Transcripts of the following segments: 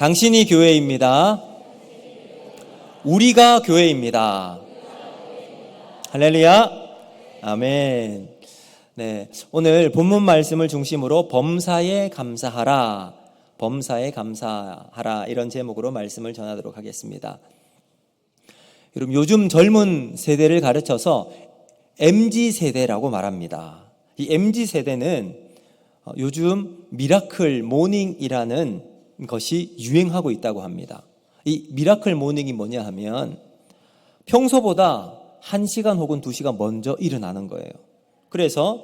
당신이 교회입니다. 우리가 교회입니다. 할렐루야. 아멘. 네, 오늘 본문 말씀을 중심으로 범사에 감사하라, 범사에 감사하라 이런 제목으로 말씀을 전하도록 하겠습니다. 여러분, 요즘 젊은 세대를 가르쳐서 MZ세대라고 말합니다. 이 MZ세대는 요즘 미라클 모닝이라는 것이 유행하고 있다고 합니다. 이 미라클 모닝이 뭐냐 하면 평소보다 1시간 혹은 2시간 먼저 일어나는 거예요. 그래서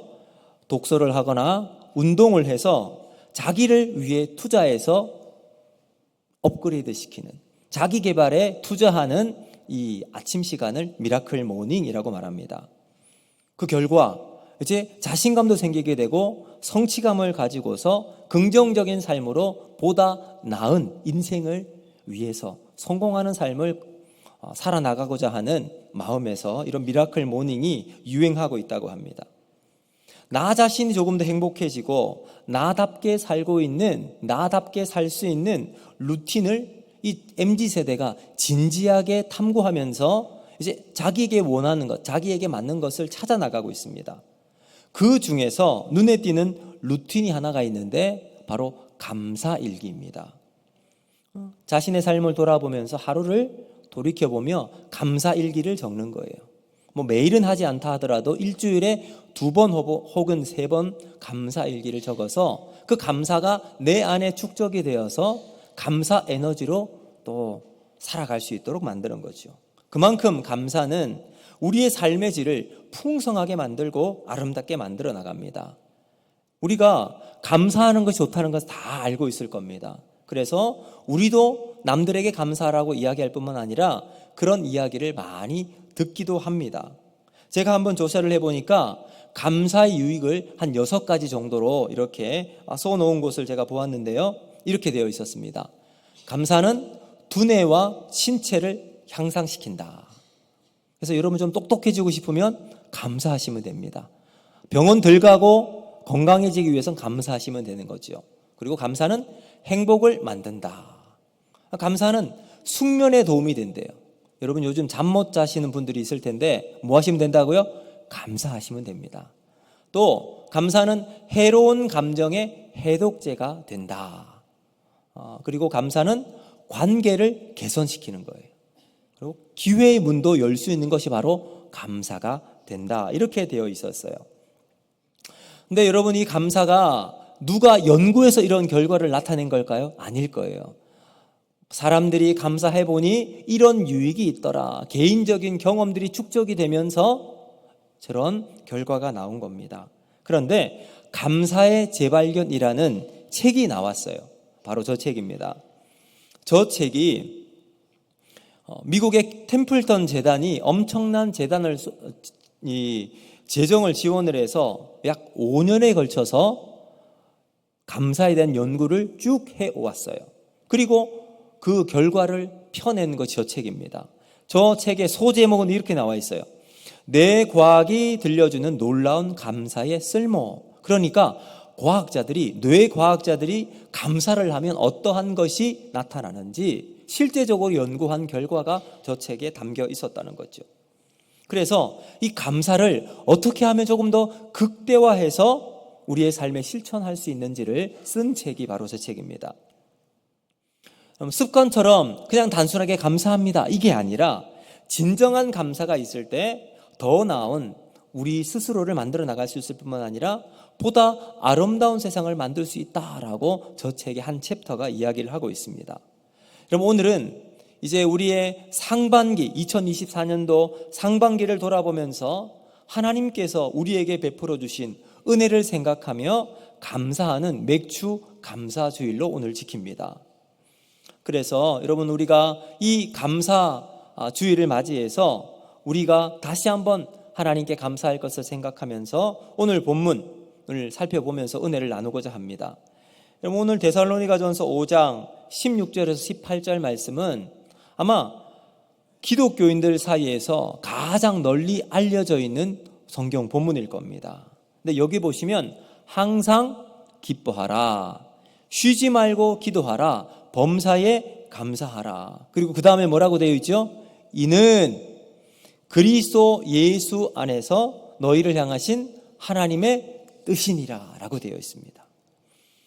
독서를 하거나 운동을 해서 자기를 위해 투자해서 업그레이드 시키는, 자기 개발에 투자하는 이 아침 시간을 미라클 모닝이라고 말합니다. 그 결과 이제 자신감도 생기게 되고 성취감을 가지고서 긍정적인 삶으로 보다 나은 인생을 위해서 성공하는 삶을 살아나가고자 하는 마음에서 이런 미라클 모닝이 유행하고 있다고 합니다. 나 자신이 조금 더 행복해지고 나답게 살고 있는, 나답게 살 수 있는 루틴을 이 MZ세대가 진지하게 탐구하면서 이제 자기에게 원하는 것, 자기에게 맞는 것을 찾아 나가고 있습니다. 그 중에서 눈에 띄는 루틴이 하나가 있는데 바로 감사일기입니다. 자신의 삶을 돌아보면서 하루를 돌이켜보며 감사일기를 적는 거예요. 매일은 하지 않다 하더라도 일주일에 2번 혹은 3번 감사일기를 적어서 그 감사가 내 안에 축적이 되어서 감사 에너지로 또 살아갈 수 있도록 만드는 거죠. 그만큼 감사는 우리의 삶의 질을 풍성하게 만들고 아름답게 만들어 나갑니다. 우리가 감사하는 것이 좋다는 것을 다 알고 있을 겁니다. 그래서 우리도 남들에게 감사하라고 이야기할 뿐만 아니라 그런 이야기를 많이 듣기도 합니다. 제가 한번 조사를 해보니까 감사의 유익을 한 6가지 정도로 이렇게 써놓은 곳을 제가 보았는데요. 이렇게 되어 있었습니다. 감사는 두뇌와 신체를 향상시킨다. 그래서 여러분 좀 똑똑해지고 싶으면 감사하시면 됩니다. 병원 덜 가고 건강해지기 위해서는 감사하시면 되는 거죠. 그리고 감사는 행복을 만든다. 감사는 숙면에 도움이 된대요. 여러분 요즘 잠 못 자시는 분들이 있을 텐데 뭐 하시면 된다고요? 감사하시면 됩니다. 또 감사는 해로운 감정의 해독제가 된다. 그리고 감사는 관계를 개선시키는 거예요. 그리고 기회의 문도 열 수 있는 것이 바로 감사가 된다. 이렇게 되어 있었어요. 근데 여러분, 이 감사가 누가 연구해서 이런 결과를 나타낸 걸까요? 아닐 거예요. 사람들이 감사해보니 이런 유익이 있더라. 개인적인 경험들이 축적이 되면서 저런 결과가 나온 겁니다. 그런데 감사의 재발견이라는 책이 나왔어요. 바로 저 책입니다. 저 책이 미국의 템플턴 재단이 엄청난 재단을 재정을 지원을 해서 약 5년에 걸쳐서 감사에 대한 연구를 쭉 해왔어요. 그리고 그 결과를 펴낸 것이 저 책입니다. 저 책의 소제목은 이렇게 나와 있어요. 내 과학이 들려주는 놀라운 감사의 쓸모. 그러니까 뇌과학자들이 감사를 하면 어떠한 것이 나타나는지 실제적으로 연구한 결과가 저 책에 담겨 있었다는 거죠. 그래서 이 감사를 어떻게 하면 조금 더 극대화해서 우리의 삶에 실천할 수 있는지를 쓴 책이 바로 저 책입니다. 습관처럼 그냥 단순하게 감사합니다, 이게 아니라 진정한 감사가 있을 때 더 나은 우리 스스로를 만들어 나갈 수 있을 뿐만 아니라 보다 아름다운 세상을 만들 수 있다라고 저 책의 한 챕터가 이야기를 하고 있습니다. 그럼 오늘은 이제 우리의 상반기, 2024년도 상반기를 돌아보면서 하나님께서 우리에게 베풀어 주신 은혜를 생각하며 감사하는 맥주 감사주일로 오늘 지킵니다. 그래서 여러분, 우리가 이 감사주일을 맞이해서 우리가 다시 한번 하나님께 감사할 것을 생각하면서 오늘 본문을 살펴보면서 은혜를 나누고자 합니다. 여러분, 오늘 데살로니가전서 5장 16절에서 18절 말씀은 아마 기독교인들 사이에서 가장 널리 알려져 있는 성경 본문일 겁니다. 근데 여기 보시면 항상 기뻐하라, 쉬지 말고 기도하라, 범사에 감사하라. 그리고 그 다음에 뭐라고 되어 있죠? 이는 그리스도 예수 안에서 너희를 향하신 하나님의 뜻이니라 라고 되어 있습니다.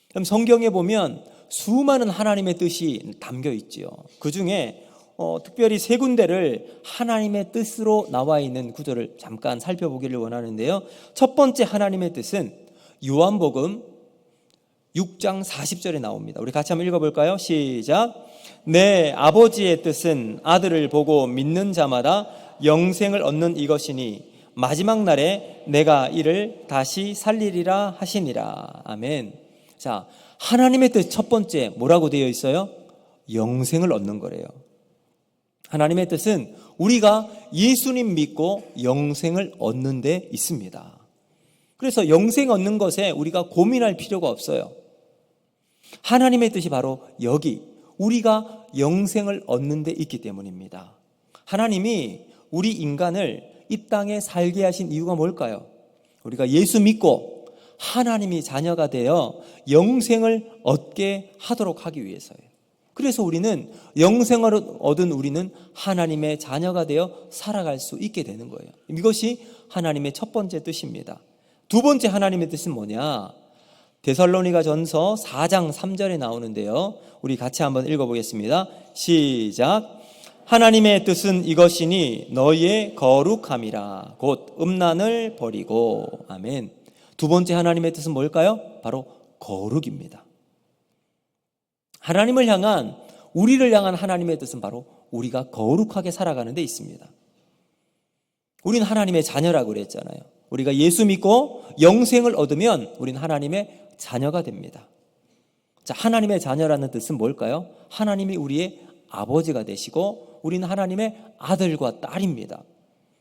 그럼 성경에 보면 수많은 하나님의 뜻이 담겨 있지요. 그 중에 특별히 세 군데를 하나님의 뜻으로 나와 있는 구절을 잠깐 살펴보기를 원하는데요. 첫 번째 하나님의 뜻은 요한복음 6장 40절에 나옵니다. 우리 같이 한번 읽어볼까요? 시작. 내 아버지의 뜻은 아들을 보고 믿는 자마다 영생을 얻는 이것이니 마지막 날에 내가 이를 다시 살리리라 하시니라. 아멘. 자, 하나님의 뜻 첫 번째 뭐라고 되어 있어요? 영생을 얻는 거래요. 하나님의 뜻은 우리가 예수님 믿고 영생을 얻는 데 있습니다. 그래서 영생 얻는 것에 우리가 고민할 필요가 없어요. 하나님의 뜻이 바로 여기 우리가 영생을 얻는 데 있기 때문입니다. 하나님이 우리 인간을 이 땅에 살게 하신 이유가 뭘까요? 우리가 예수 믿고 하나님이 자녀가 되어 영생을 얻게 하도록 하기 위해서예요. 그래서 우리는 영생을 얻은 우리는 하나님의 자녀가 되어 살아갈 수 있게 되는 거예요. 이것이 하나님의 첫 번째 뜻입니다. 두 번째 하나님의 뜻은 뭐냐? 데살로니가 전서 4장 3절에 나오는데요. 우리 같이 한번 읽어보겠습니다. 시작. 하나님의 뜻은 이것이니 너희의 거룩함이라 곧 음란을 버리고. 아멘. 두 번째 하나님의 뜻은 뭘까요? 바로 거룩입니다. 하나님을 향한 우리를 향한 하나님의 뜻은 바로 우리가 거룩하게 살아가는 데 있습니다. 우리는 하나님의 자녀라고 그랬잖아요. 우리가 예수 믿고 영생을 얻으면 우리는 하나님의 자녀가 됩니다. 자, 하나님의 자녀라는 뜻은 뭘까요? 하나님이 우리의 아버지가 되시고 우리는 하나님의 아들과 딸입니다.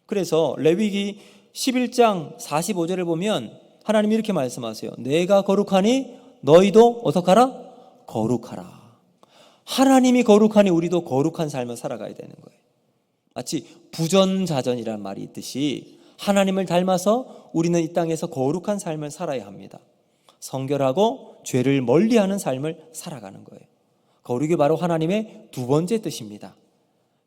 그래서 레위기 11장 45절을 보면 하나님이 이렇게 말씀하세요. 내가 거룩하니 너희도 어떡하라? 거룩하라. 하나님이 거룩하니 우리도 거룩한 삶을 살아가야 되는 거예요. 마치 부전자전이라는 말이 있듯이 하나님을 닮아서 우리는 이 땅에서 거룩한 삶을 살아야 합니다. 성결하고 죄를 멀리하는 삶을 살아가는 거예요. 거룩이 바로 하나님의 두 번째 뜻입니다.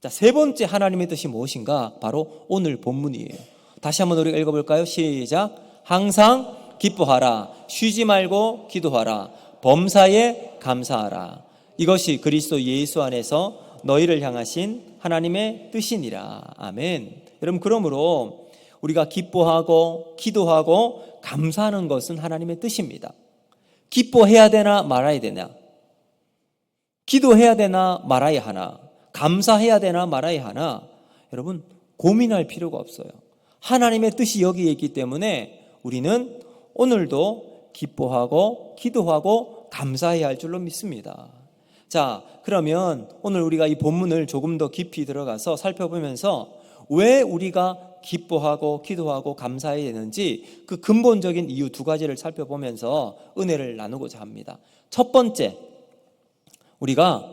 자, 세 번째 하나님의 뜻이 무엇인가? 바로 오늘 본문이에요. 다시 한번 우리가 읽어볼까요? 시작. 항상 기뻐하라. 쉬지 말고 기도하라. 범사에 감사하라. 이것이 그리스도 예수 안에서 너희를 향하신 하나님의 뜻이니라. 아멘. 여러분, 그러므로 우리가 기뻐하고 기도하고 감사하는 것은 하나님의 뜻입니다. 기뻐해야 되나 말아야 되나? 기도해야 되나 말아야 하나? 감사해야 되나 말아야 하나? 여러분, 고민할 필요가 없어요. 하나님의 뜻이 여기에 있기 때문에 우리는 오늘도 기뻐하고 기도하고 감사해야 할 줄로 믿습니다. 자, 그러면 오늘 우리가 이 본문을 조금 더 깊이 들어가서 살펴보면서 왜 우리가 기뻐하고 기도하고 감사해야 되는지 그 근본적인 이유 두 가지를 살펴보면서 은혜를 나누고자 합니다. 첫 번째, 우리가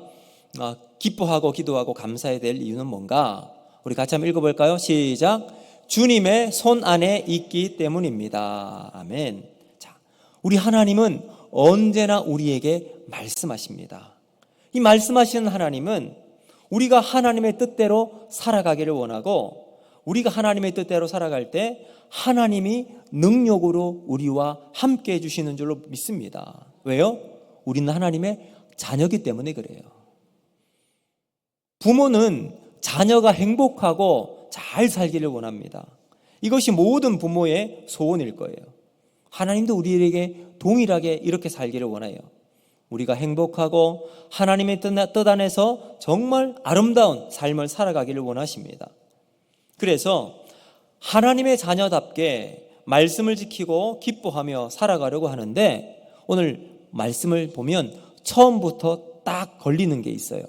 기뻐하고 기도하고 감사해야 될 이유는 뭔가? 우리 같이 한번 읽어볼까요? 시작. 주님의 손 안에 있기 때문입니다. 아멘. 자, 우리 하나님은 언제나 우리에게 말씀하십니다. 이 말씀하시는 하나님은 우리가 하나님의 뜻대로 살아가기를 원하고 우리가 하나님의 뜻대로 살아갈 때 하나님이 능력으로 우리와 함께 해주시는 줄로 믿습니다. 왜요? 우리는 하나님의 자녀이기 때문에 그래요. 부모는 자녀가 행복하고 잘 살기를 원합니다. 이것이 모든 부모의 소원일 거예요. 하나님도 우리에게 동일하게 이렇게 살기를 원해요. 우리가 행복하고 하나님의 뜻 안에서 정말 아름다운 삶을 살아가기를 원하십니다. 그래서 하나님의 자녀답게 말씀을 지키고 기뻐하며 살아가려고 하는데 오늘 말씀을 보면 처음부터 딱 걸리는 게 있어요.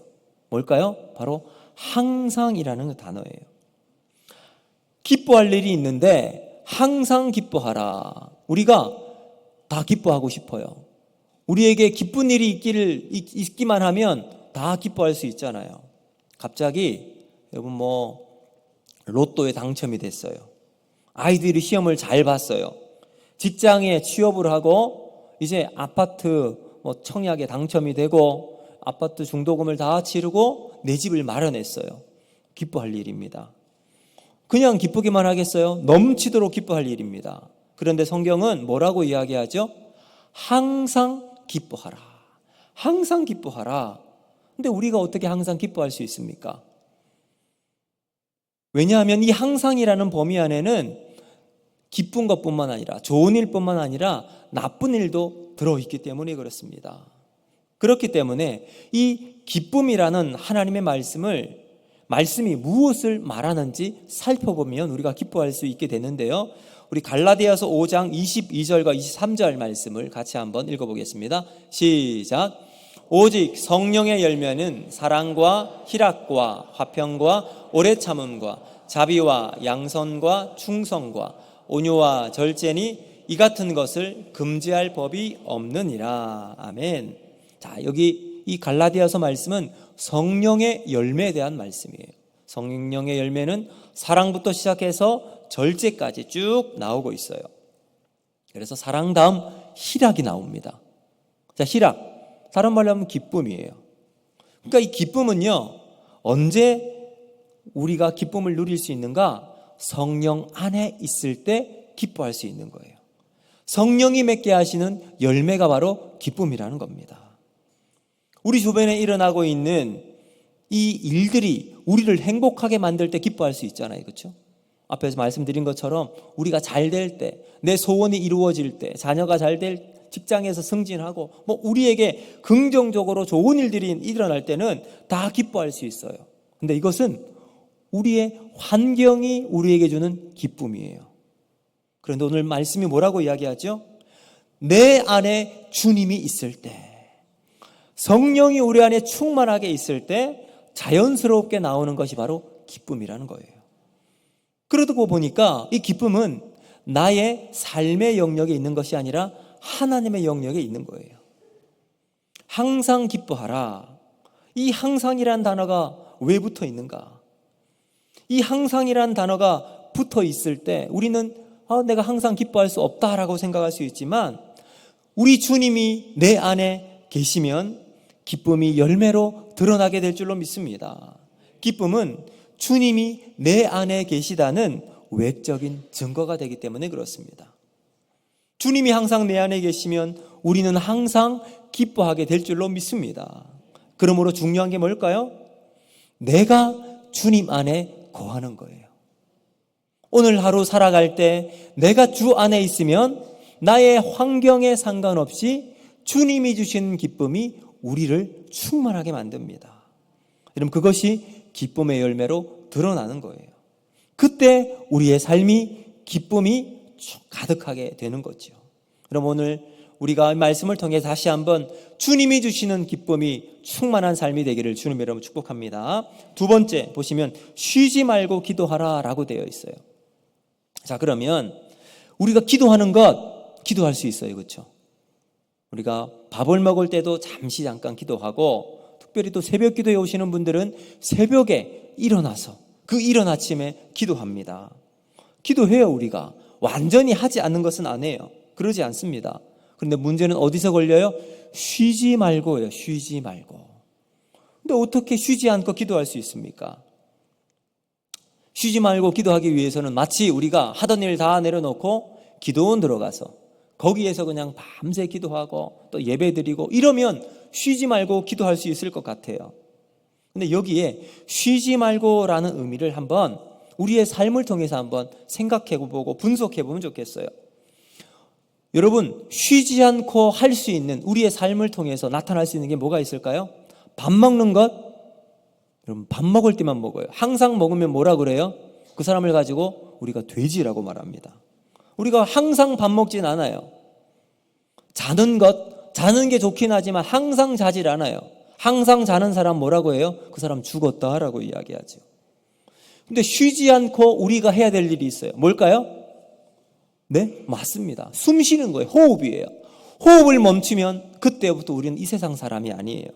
뭘까요? 바로 항상이라는 단어예요. 기뻐할 일이 있는데 항상 기뻐하라. 우리가 다 기뻐하고 싶어요. 우리에게 기쁜 일이 있기만 하면 다 기뻐할 수 있잖아요. 갑자기 여러분 로또에 당첨이 됐어요. 아이들이 시험을 잘 봤어요. 직장에 취업을 하고 이제 아파트 청약에 당첨이 되고 아파트 중도금을 다 치르고 내 집을 마련했어요. 기뻐할 일입니다. 그냥 기쁘기만 하겠어요? 넘치도록 기뻐할 일입니다. 그런데 성경은 뭐라고 이야기하죠? 항상 기뻐하라. 항상 기뻐하라. 근데 우리가 어떻게 항상 기뻐할 수 있습니까? 왜냐하면 이 항상이라는 범위 안에는 기쁜 것뿐만 아니라 좋은 일뿐만 아니라 나쁜 일도 들어있기 때문에 그렇습니다. 그렇기 때문에 이 기쁨이라는 하나님의 말씀이 무엇을 말하는지 살펴보면 우리가 기뻐할 수 있게 되는데요. 우리 갈라디아서 5장 22절과 23절 말씀을 같이 한번 읽어보겠습니다. 시작. 오직 성령의 열매는 사랑과 희락과 화평과 오래 참음과 자비와 양선과 충성과 온유와 절제니 이 같은 것을 금지할 법이 없느니라. 아멘. 자, 여기 이 갈라디아서 말씀은 성령의 열매에 대한 말씀이에요. 성령의 열매는 사랑부터 시작해서 절제까지 쭉 나오고 있어요. 그래서 사랑 다음 희락이 나옵니다. 자, 희락. 다른 말로 하면 기쁨이에요. 그러니까 이 기쁨은요, 언제 우리가 기쁨을 누릴 수 있는가? 성령 안에 있을 때 기뻐할 수 있는 거예요. 성령이 맺게 하시는 열매가 바로 기쁨이라는 겁니다. 우리 주변에 일어나고 있는 이 일들이 우리를 행복하게 만들 때 기뻐할 수 있잖아요. 그렇죠? 앞에서 말씀드린 것처럼 우리가 잘 될 때, 내 소원이 이루어질 때, 자녀가 잘 될 직장에서 승진하고 우리에게 긍정적으로 좋은 일들이 일어날 때는 다 기뻐할 수 있어요. 근데 이것은 우리의 환경이 우리에게 주는 기쁨이에요. 그런데 오늘 말씀이 뭐라고 이야기하죠? 내 안에 주님이 있을 때, 성령이 우리 안에 충만하게 있을 때 자연스럽게 나오는 것이 바로 기쁨이라는 거예요. 그러고 보니까 이 기쁨은 나의 삶의 영역에 있는 것이 아니라 하나님의 영역에 있는 거예요. 항상 기뻐하라. 이 항상이란 단어가 왜 붙어 있는가? 이 항상이란 단어가 붙어 있을 때 우리는 내가 항상 기뻐할 수 없다라고 생각할 수 있지만, 우리 주님이 내 안에 계시면 기쁨이 열매로 드러나게 될 줄로 믿습니다. 기쁨은 주님이 내 안에 계시다는 외적인 증거가 되기 때문에 그렇습니다. 주님이 항상 내 안에 계시면 우리는 항상 기뻐하게 될 줄로 믿습니다. 그러므로 중요한 게 뭘까요? 내가 주님 안에 거하는 거예요. 오늘 하루 살아갈 때 내가 주 안에 있으면 나의 환경에 상관없이 주님이 주신 기쁨이 우리를 충만하게 만듭니다. 여러분, 그것이 기쁨의 열매로 드러나는 거예요. 그때 우리의 삶이 기쁨이 가득하게 되는 거죠. 그럼 오늘 우리가 말씀을 통해 다시 한번 주님이 주시는 기쁨이 충만한 삶이 되기를 주님 여러분 축복합니다. 두 번째 보시면 쉬지 말고 기도하라 라고 되어 있어요. 자, 그러면 우리가 기도하는 것 기도할 수 있어요. 그렇죠? 우리가 밥을 먹을 때도 잠깐 기도하고, 특별히 또 새벽 기도에 오시는 분들은 새벽에 일어나서 그 이른 아침에 기도합니다. 기도해요. 우리가 완전히 하지 않는 것은 안 해요. 그러지 않습니다. 그런데 문제는 어디서 걸려요? 쉬지 말고요. 쉬지 말고. 근데 어떻게 쉬지 않고 기도할 수 있습니까? 쉬지 말고 기도하기 위해서는 마치 우리가 하던 일 다 내려놓고 기도원 들어가서 거기에서 그냥 밤새 기도하고 또 예배 드리고 이러면 쉬지 말고 기도할 수 있을 것 같아요. 근데 여기에 쉬지 말고라는 의미를 한번 우리의 삶을 통해서 한번 생각해보고 분석해보면 좋겠어요. 여러분, 쉬지 않고 할 수 있는 우리의 삶을 통해서 나타날 수 있는 게 뭐가 있을까요? 밥 먹는 것? 여러분, 밥 먹을 때만 먹어요. 항상 먹으면 뭐라 그래요? 그 사람을 가지고 우리가 돼지라고 말합니다. 우리가 항상 밥 먹진 않아요. 자는 게 좋긴 하지만 항상 자질 않아요. 항상 자는 사람 뭐라고 해요? 그 사람 죽었다라고 이야기하죠. 근데 쉬지 않고 우리가 해야 될 일이 있어요. 뭘까요? 네, 맞습니다. 숨 쉬는 거예요. 호흡이에요. 호흡을 멈추면 그때부터 우리는 이 세상 사람이 아니에요.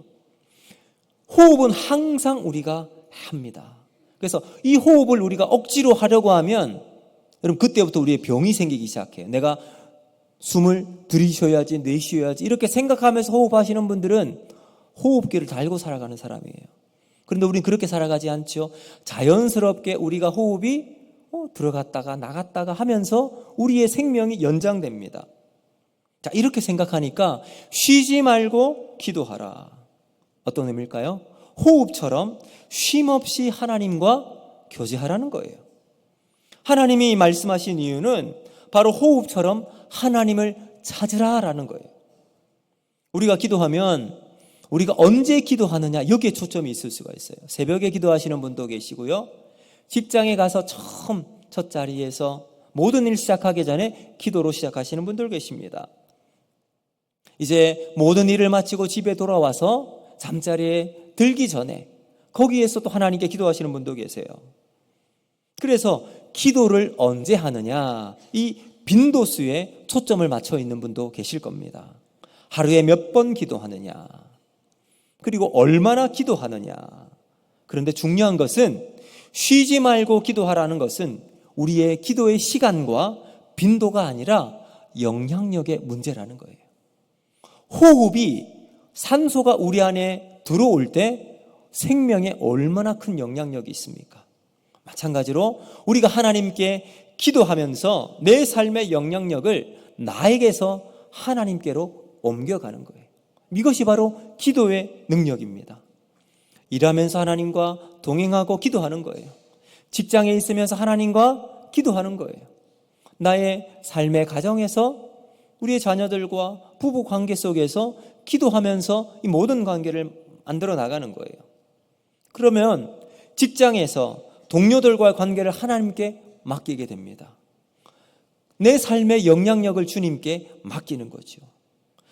호흡은 항상 우리가 합니다. 그래서 이 호흡을 우리가 억지로 하려고 하면 여러분 그때부터 우리의 병이 생기기 시작해요. 내가 숨을 들이쉬어야지 내쉬어야지 이렇게 생각하면서 호흡하시는 분들은 호흡기를 달고 살아가는 사람이에요. 그런데 우리는 그렇게 살아가지 않죠. 자연스럽게 우리가 호흡이 들어갔다가 나갔다가 하면서 우리의 생명이 연장됩니다. 자, 이렇게 생각하니까 쉬지 말고 기도하라. 어떤 의미일까요? 호흡처럼 쉼 없이 하나님과 교제하라는 거예요. 하나님이 말씀하신 이유는 바로 호흡처럼 하나님을 찾으라라는 거예요. 우리가 기도하면 우리가 언제 기도하느냐, 여기에 초점이 있을 수가 있어요. 새벽에 기도하시는 분도 계시고요, 직장에 가서 처음 첫 자리에서 모든 일 시작하기 전에 기도로 시작하시는 분들 계십니다. 이제 모든 일을 마치고 집에 돌아와서 잠자리에 들기 전에 거기에서 또 하나님께 기도하시는 분도 계세요. 그래서 기도를 언제 하느냐, 이 빈도수에 초점을 맞춰 있는 분도 계실 겁니다. 하루에 몇 번 기도하느냐, 그리고 얼마나 기도하느냐. 그런데 중요한 것은 쉬지 말고 기도하라는 것은 우리의 기도의 시간과 빈도가 아니라 영향력의 문제라는 거예요. 호흡이, 산소가 우리 안에 들어올 때 생명에 얼마나 큰 영향력이 있습니까? 마찬가지로 우리가 하나님께 기도하면서 내 삶의 영향력을 나에게서 하나님께로 옮겨가는 거예요. 이것이 바로 기도의 능력입니다. 일하면서 하나님과 동행하고 기도하는 거예요. 직장에 있으면서 하나님과 기도하는 거예요. 나의 삶의 가정에서 우리의 자녀들과 부부 관계 속에서 기도하면서 이 모든 관계를 만들어 나가는 거예요. 그러면 직장에서 동료들과의 관계를 하나님께 맡기게 됩니다. 내 삶의 영향력을 주님께 맡기는 거죠.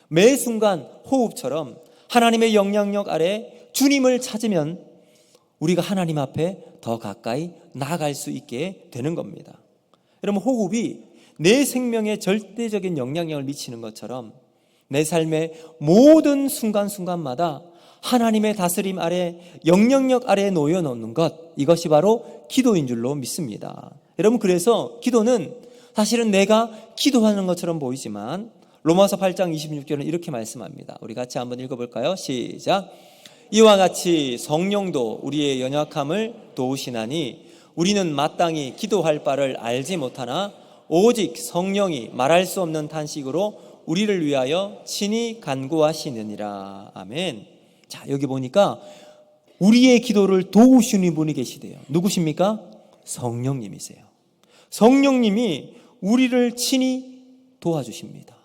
매 순간 호흡처럼 하나님의 영향력 아래 주님을 찾으면 우리가 하나님 앞에 더 가까이 나아갈 수 있게 되는 겁니다. 여러분, 호흡이 내 생명에 절대적인 영향력을 미치는 것처럼 내 삶의 모든 순간순간마다 하나님의 다스림 아래, 영향력 아래에 놓여놓는 것, 이것이 바로 기도인 줄로 믿습니다. 여러분, 그래서 기도는 사실은 내가 기도하는 것처럼 보이지만 로마서 8장 26절은 이렇게 말씀합니다. 우리 같이 한번 읽어볼까요? 시작. 이와 같이 성령도 우리의 연약함을 도우시나니 우리는 마땅히 기도할 바를 알지 못하나 오직 성령이 말할 수 없는 탄식으로 우리를 위하여 친히 간구하시느니라. 아멘. 자, 여기 보니까 우리의 기도를 도우시는 분이 계시대요. 누구십니까? 성령님이세요. 성령님이 우리를 친히 도와주십니다.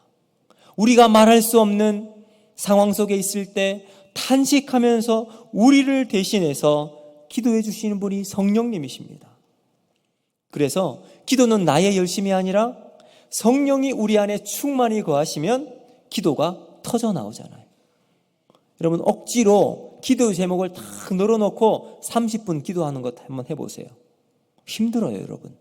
우리가 말할 수 없는 상황 속에 있을 때 탄식하면서 우리를 대신해서 기도해 주시는 분이 성령님이십니다. 그래서 기도는 나의 열심이 아니라 성령이 우리 안에 충만히 거하시면 기도가 터져 나오잖아요. 여러분, 억지로 기도 제목을 딱 늘어놓고 30분 기도하는 것 한번 해보세요. 힘들어요, 여러분.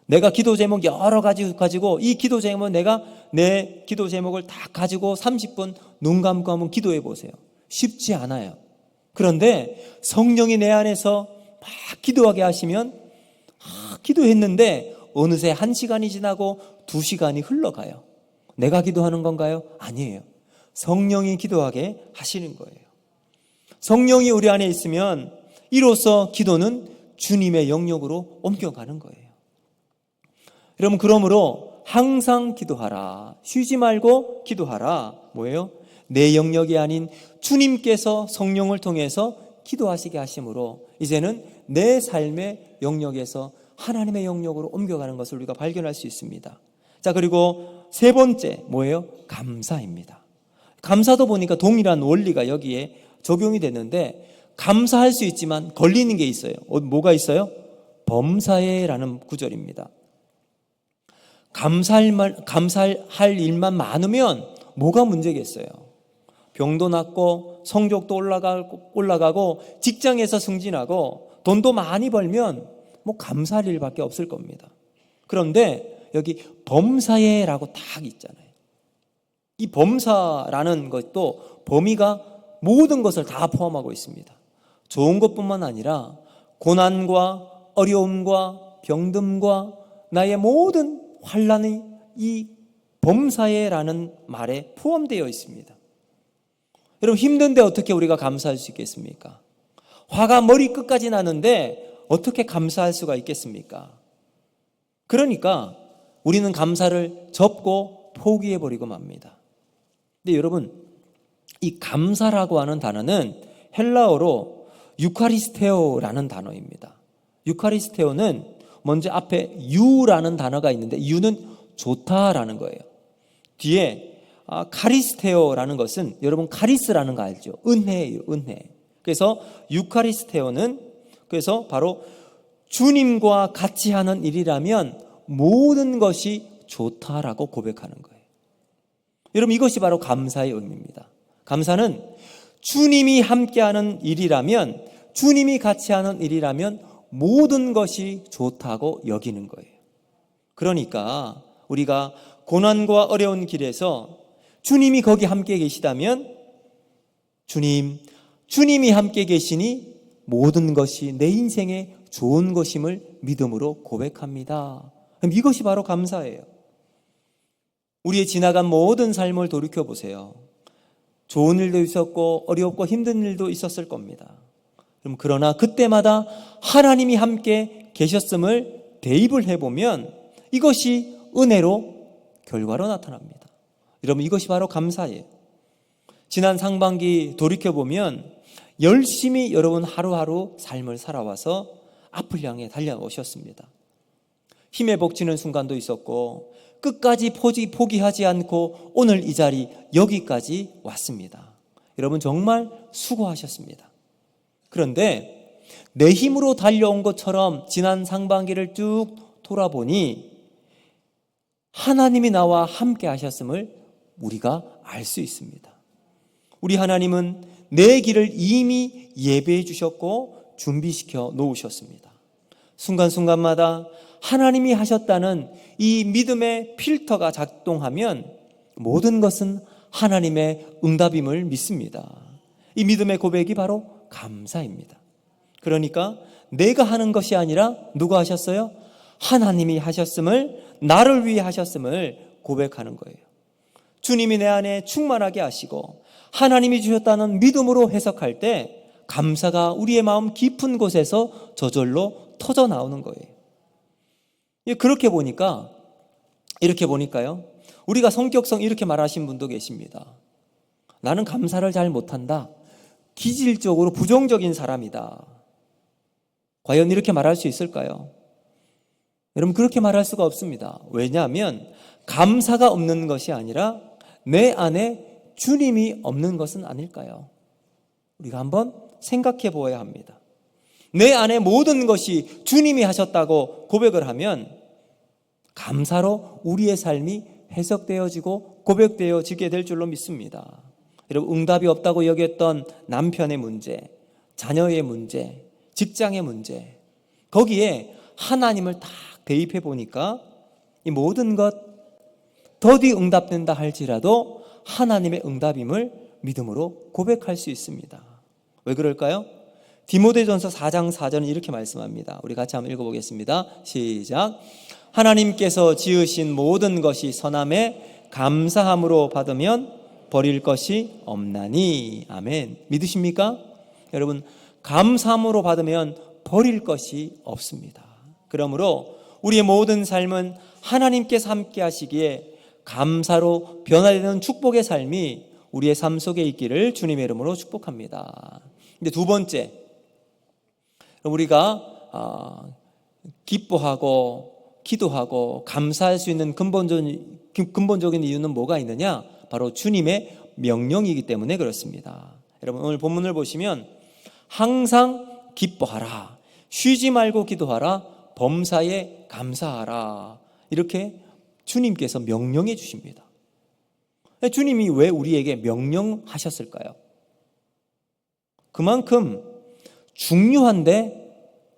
내가 기도 제목 여러 가지 가지고 이 기도 제목은 내가 내 기도 제목을 다 가지고 30분 눈 감고 한번 기도해 보세요. 쉽지 않아요. 그런데 성령이 내 안에서 막 기도하게 하시면 기도했는데 어느새 1시간이 지나고 2시간이 흘러가요. 내가 기도하는 건가요? 아니에요. 성령이 기도하게 하시는 거예요. 성령이 우리 안에 있으면 이로써 기도는 주님의 영역으로 옮겨가는 거예요. 여러분, 그러므로 항상 기도하라. 쉬지 말고 기도하라. 뭐예요? 내 영역이 아닌 주님께서 성령을 통해서 기도하시게 하심으로 이제는 내 삶의 영역에서 하나님의 영역으로 옮겨가는 것을 우리가 발견할 수 있습니다. 자, 그리고 세 번째 뭐예요? 감사입니다. 감사도 보니까 동일한 원리가 여기에 적용이 되는데 감사할 수 있지만 걸리는 게 있어요. 뭐가 있어요? 범사에라는 구절입니다. 감사할 일만 많으면 뭐가 문제겠어요? 병도 낫고 성적도 올라가고 직장에서 승진하고 돈도 많이 벌면 뭐 감사할 일밖에 없을 겁니다. 그런데 여기 범사에라고 딱 있잖아요. 이 범사라는 것도 범위가 모든 것을 다 포함하고 있습니다. 좋은 것뿐만 아니라 고난과 어려움과 병듦과 나의 모든 환난이 이 범사에라는 말에 포함되어 있습니다. 여러분, 힘든데 어떻게 우리가 감사할 수 있겠습니까? 화가 머리끝까지 나는데 어떻게 감사할 수가 있겠습니까? 그러니까 우리는 감사를 접고 포기해버리고 맙니다. 근데 여러분, 이 감사라고 하는 단어는 헬라어로 유카리스테오라는 단어입니다. 유카리스테오는 먼저 앞에 유라는 단어가 있는데 유는 좋다라는 거예요. 뒤에 카리스테오라는 것은 여러분 카리스라는 거 알죠? 은혜예요, 은혜. 그래서 유카리스테오는 그래서 바로 주님과 같이 하는 일이라면 모든 것이 좋다라고 고백하는 거예요. 여러분, 이것이 바로 감사의 의미입니다. 감사는 주님이 함께하는 일이라면, 주님이 같이 하는 일이라면 모든 것이 좋다고 여기는 거예요. 그러니까 우리가 고난과 어려운 길에서 주님이 거기 함께 계시다면 주님이 함께 계시니 모든 것이 내 인생에 좋은 것임을 믿음으로 고백합니다. 이것이 바로 감사예요. 우리의 지나간 모든 삶을 돌이켜보세요. 좋은 일도 있었고 어렵고 힘든 일도 있었을 겁니다. 그러나 그때마다 하나님이 함께 계셨음을 대입을 해보면 이것이 은혜로 결과로 나타납니다. 여러분, 이것이 바로 감사예요. 지난 상반기 돌이켜보면 열심히 여러분 하루하루 삶을 살아와서 앞을 향해 달려오셨습니다. 힘에 벅치는 순간도 있었고 끝까지 포기하지 않고 오늘 이 자리 여기까지 왔습니다. 여러분, 정말 수고하셨습니다. 그런데 내 힘으로 달려온 것처럼 지난 상반기를 쭉 돌아보니 하나님이 나와 함께 하셨음을 우리가 알 수 있습니다. 우리 하나님은 내 길을 이미 예배해 주셨고 준비시켜 놓으셨습니다. 순간순간마다 하나님이 하셨다는 이 믿음의 필터가 작동하면 모든 것은 하나님의 응답임을 믿습니다. 이 믿음의 고백이 바로 감사입니다. 그러니까 내가 하는 것이 아니라 누가 하셨어요? 하나님이 하셨음을, 나를 위해 하셨음을 고백하는 거예요. 주님이 내 안에 충만하게 하시고 하나님이 주셨다는 믿음으로 해석할 때 감사가 우리의 마음 깊은 곳에서 저절로 터져 나오는 거예요. 이렇게 보니까요, 우리가 성격성 이렇게 말하신 분도 계십니다. 나는 감사를 잘 못한다. 기질적으로 부정적인 사람이다. 과연 이렇게 말할 수 있을까요? 여러분, 그렇게 말할 수가 없습니다. 왜냐하면 감사가 없는 것이 아니라 내 안에 주님이 없는 것은 아닐까요? 우리가 한번 생각해 보아야 합니다. 내 안에 모든 것이 주님이 하셨다고 고백을 하면 감사로 우리의 삶이 해석되어지고 고백되어지게 될 줄로 믿습니다. 여러분, 응답이 없다고 여겼던 남편의 문제, 자녀의 문제, 직장의 문제, 거기에 하나님을 딱 대입해 보니까 이 모든 것 더디 응답된다 할지라도 하나님의 응답임을 믿음으로 고백할 수 있습니다. 왜 그럴까요? 디모데전서 4장 4절은 이렇게 말씀합니다. 우리 같이 한번 읽어보겠습니다. 시작. 하나님께서 지으신 모든 것이 선함에 감사함으로 받으면 버릴 것이 없나니. 아멘. 믿으십니까? 여러분, 감사함으로 받으면 버릴 것이 없습니다. 그러므로 우리의 모든 삶은 하나님께서 함께 하시기에 감사로 변화되는 축복의 삶이 우리의 삶 속에 있기를 주님의 이름으로 축복합니다. 근데 두 번째, 우리가 기뻐하고 기도하고 감사할 수 있는 근본적인 이유는 뭐가 있느냐? 바로 주님의 명령이기 때문에 그렇습니다. 여러분, 오늘 본문을 보시면 항상 기뻐하라, 쉬지 말고 기도하라, 범사에 감사하라, 이렇게 주님께서 명령해 주십니다. 주님이 왜 우리에게 명령하셨을까요? 그만큼 중요한데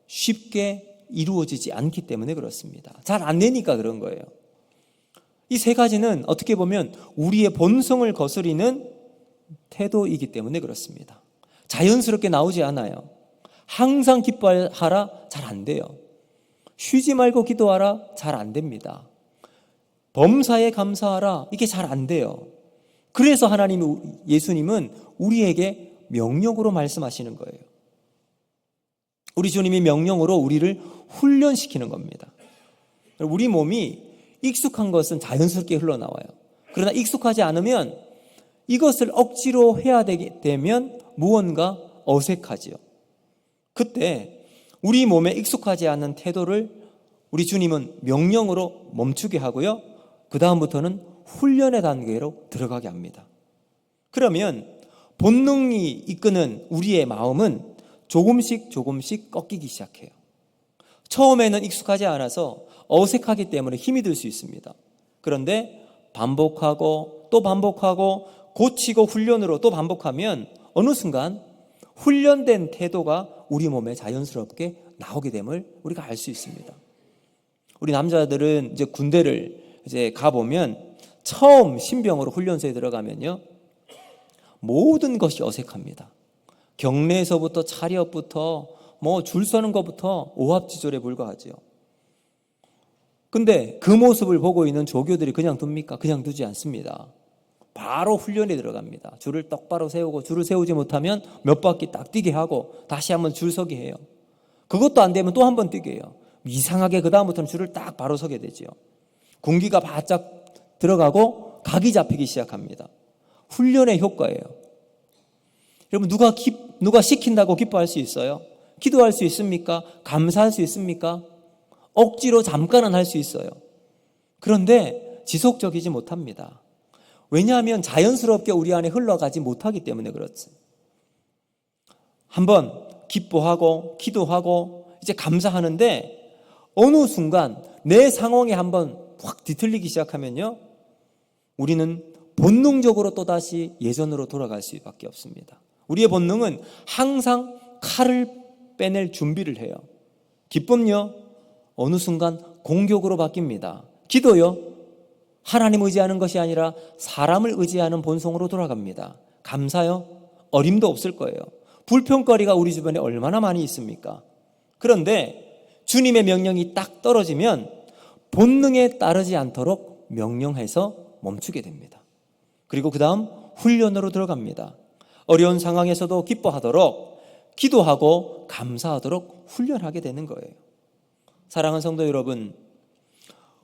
쉽게 이루어지지 않기 때문에 그렇습니다. 잘 안 되니까 그런 거예요. 이 세 가지는 어떻게 보면 우리의 본성을 거스리는 태도이기 때문에 그렇습니다. 자연스럽게 나오지 않아요. 항상 기뻐하라, 잘 안 돼요. 쉬지 말고 기도하라, 잘 안 됩니다. 범사에 감사하라, 이게 잘 안 돼요. 그래서 예수님은 우리에게 명령으로 말씀하시는 거예요. 우리 주님이 명령으로 우리를 훈련시키는 겁니다. 우리 몸이 익숙한 것은 자연스럽게 흘러나와요. 그러나 익숙하지 않으면 이것을 억지로 해야 되면 무언가 어색하지요. 그때 우리 몸에 익숙하지 않은 태도를 우리 주님은 명령으로 멈추게 하고요. 그 다음부터는 훈련의 단계로 들어가게 합니다. 그러면 본능이 이끄는 우리의 마음은 조금씩 꺾이기 시작해요. 처음에는 익숙하지 않아서 어색하기 때문에 힘이 들 수 있습니다. 그런데 반복하고 또 반복하고 고치고 훈련으로 또 반복하면 어느 순간 훈련된 태도가 우리 몸에 자연스럽게 나오게 됨을 우리가 알 수 있습니다. 우리 남자들은 이제 군대를 이제 가보면 처음 신병으로 훈련소에 들어가면요, 모든 것이 어색합니다. 경례에서부터 차렷부터 뭐 줄 서는 것부터 오합지졸에 불과하지요. 근데 그 모습을 보고 있는 조교들이 그냥 둡니까? 그냥 두지 않습니다. 바로 훈련에 들어갑니다. 줄을 똑바로 세우고, 줄을 세우지 못하면 몇 바퀴 딱 뛰게 하고 다시 한번 줄 서게 해요. 그것도 안 되면 또 한 번 뛰게 해요. 이상하게 그 다음부터는 줄을 딱 바로 서게 되지요. 군기가 바짝 들어가고 각이 잡히기 시작합니다. 훈련의 효과예요. 여러분, 누가 시킨다고 기뻐할 수 있어요? 기도할 수 있습니까? 감사할 수 있습니까? 억지로 잠깐은 할 수 있어요. 그런데 지속적이지 못합니다. 왜냐하면 자연스럽게 우리 안에 흘러가지 못하기 때문에 그렇지. 한번 기뻐하고 기도하고 이제 감사하는데 어느 순간 내 상황에 한번 확 뒤틀리기 시작하면요, 우리는 본능적으로 또다시 예전으로 돌아갈 수밖에 없습니다. 우리의 본능은 항상 칼을 빼낼 준비를 해요. 기쁨요, 어느 순간 공격으로 바뀝니다. 기도요, 하나님 의지하는 것이 아니라 사람을 의지하는 본성으로 돌아갑니다. 감사요, 어림도 없을 거예요. 불평거리가 우리 주변에 얼마나 많이 있습니까? 그런데 주님의 명령이 딱 떨어지면 본능에 따르지 않도록 명령해서 멈추게 됩니다. 그리고 그 다음 훈련으로 들어갑니다. 어려운 상황에서도 기뻐하도록, 기도하고 감사하도록 훈련하게 되는 거예요. 사랑하는 성도 여러분,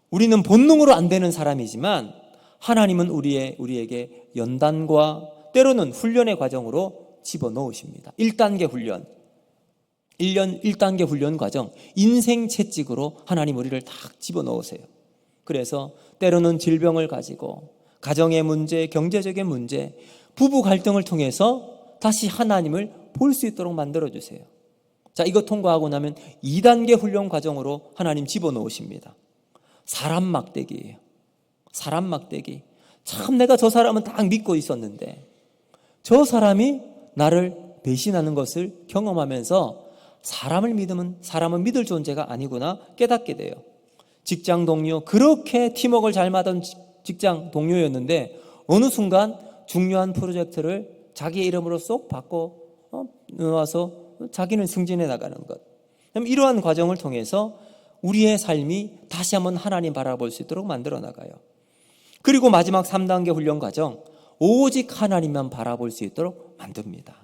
우리는 본능으로 안 되는 사람이지만 하나님은 우리에게 연단과 때로는 훈련의 과정으로 집어넣으십니다. 1단계 훈련, 1단계 훈련 과정, 인생 채찍으로 하나님 우리를 딱 집어넣으세요. 그래서 때로는 질병을 가지고 가정의 문제, 경제적인 문제, 부부 갈등을 통해서 다시 하나님을 볼 수 있도록 만들어주세요. 자, 이거 통과하고 나면 2단계 훈련 과정으로 하나님 집어넣으십니다. 사람 막대기예요. 사람 막대기. 참 내가 저 사람은 딱 믿고 있었는데 저 사람이 나를 배신하는 것을 경험하면서 사람은 믿을 존재가 아니구나 깨닫게 돼요. 직장 동료, 그렇게 팀워크를 잘 맞던 직장 동료였는데 어느 순간 중요한 프로젝트를 자기의 이름으로 쏙 바꿔 놓아서 자기는 승진해 나가는 것. 이러한 과정을 통해서 우리의 삶이 다시 한번 하나님 바라볼 수 있도록 만들어 나가요. 그리고 마지막 3단계 훈련 과정, 오직 하나님만 바라볼 수 있도록 만듭니다.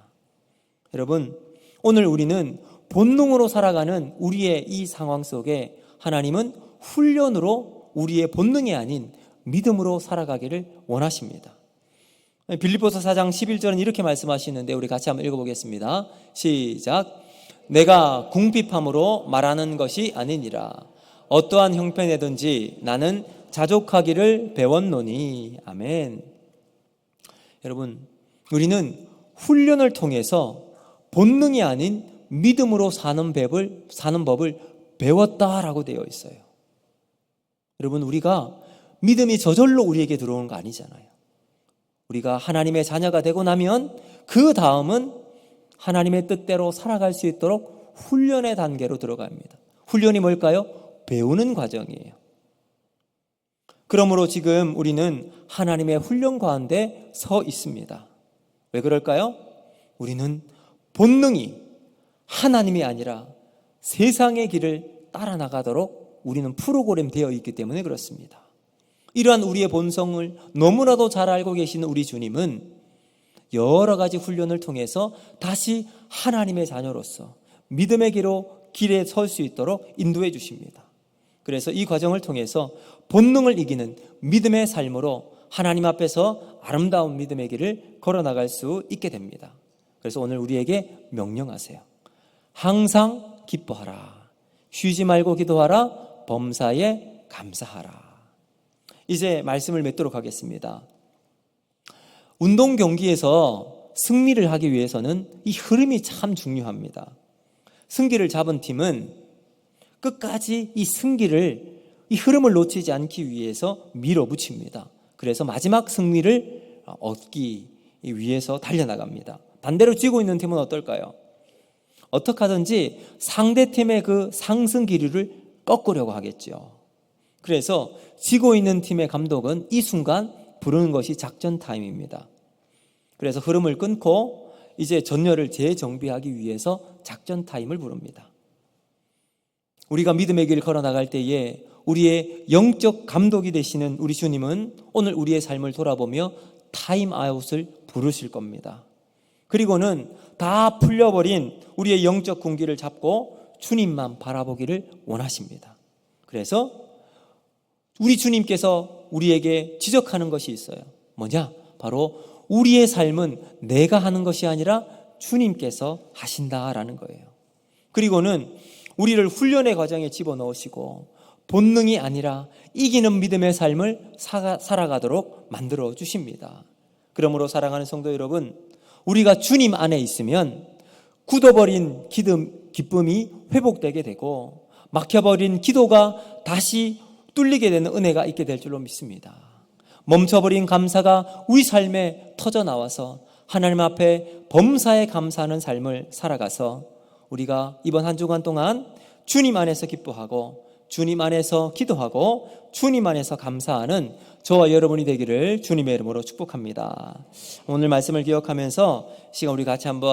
여러분, 오늘 우리는 본능으로 살아가는 우리의 이 상황 속에 하나님은 훈련으로 우리의 본능이 아닌 믿음으로 살아가기를 원하십니다. 빌립보서 4장 11절은 이렇게 말씀하시는데 우리 같이 한번 읽어보겠습니다. 시작. 내가 궁핍함으로 말하는 것이 아니니라. 어떠한 형편이든지 나는 자족하기를 배웠노니. 아멘. 여러분, 우리는 훈련을 통해서 본능이 아닌 믿음으로 사는 법을 배웠다라고 되어 있어요. 여러분, 우리가 믿음이 저절로 우리에게 들어오는 거 아니잖아요. 우리가 하나님의 자녀가 되고 나면 그 다음은 하나님의 뜻대로 살아갈 수 있도록 훈련의 단계로 들어갑니다. 훈련이 뭘까요? 배우는 과정이에요. 그러므로 지금 우리는 하나님의 훈련 가운데 서 있습니다. 왜 그럴까요? 우리는 본능이 하나님이 아니라 세상의 길을 따라 나가도록 우리는 프로그램 되어 있기 때문에 그렇습니다. 이러한 우리의 본성을 너무나도 잘 알고 계시는 우리 주님은 여러 가지 훈련을 통해서 다시 하나님의 자녀로서 믿음의 길에 설 수 있도록 인도해 주십니다. 그래서 이 과정을 통해서 본능을 이기는 믿음의 삶으로 하나님 앞에서 아름다운 믿음의 길을 걸어나갈 수 있게 됩니다. 그래서 오늘 우리에게 명령하세요. 항상 기뻐하라. 쉬지 말고 기도하라. 범사에 감사하라. 이제 말씀을 맺도록 하겠습니다. 운동 경기에서 승리를 하기 위해서는 이 흐름이 참 중요합니다. 승기를 잡은 팀은 끝까지 이 흐름을 놓치지 않기 위해서 밀어붙입니다. 그래서 마지막 승리를 얻기 위해서 달려나갑니다. 반대로 쥐고 있는 팀은 어떨까요? 어떻게 하든지 상대팀의 그 상승 기류를 꺾으려고 하겠죠. 그래서 지고 있는 팀의 감독은 이 순간 부르는 것이 작전 타임입니다. 그래서 흐름을 끊고 이제 전열을 재정비하기 위해서 작전 타임을 부릅니다. 우리가 믿음의 길을 걸어나갈 때에 우리의 영적 감독이 되시는 우리 주님은 오늘 우리의 삶을 돌아보며 타임아웃을 부르실 겁니다. 그리고는 다 풀려버린 우리의 영적 군기를 잡고 주님만 바라보기를 원하십니다. 그래서 우리 주님께서 우리에게 지적하는 것이 있어요. 뭐냐? 바로 우리의 삶은 내가 하는 것이 아니라 주님께서 하신다라는 거예요. 그리고는 우리를 훈련의 과정에 집어넣으시고 본능이 아니라 이기는 믿음의 삶을 살아가도록 만들어 주십니다. 그러므로 사랑하는 성도 여러분, 우리가 주님 안에 있으면 굳어버린 기쁨이 회복되게 되고 막혀버린 기도가 다시 뚫리게 되는 은혜가 있게 될 줄로 믿습니다. 멈춰버린 감사가 우리 삶에 터져나와서 하나님 앞에 범사에 감사하는 삶을 살아가서 우리가 이번 한 주간 동안 주님 안에서 기뻐하고 주님 안에서 기도하고 주님 안에서 감사하는 저와 여러분이 되기를 주님의 이름으로 축복합니다. 오늘 말씀을 기억하면서 시간 우리 같이 한번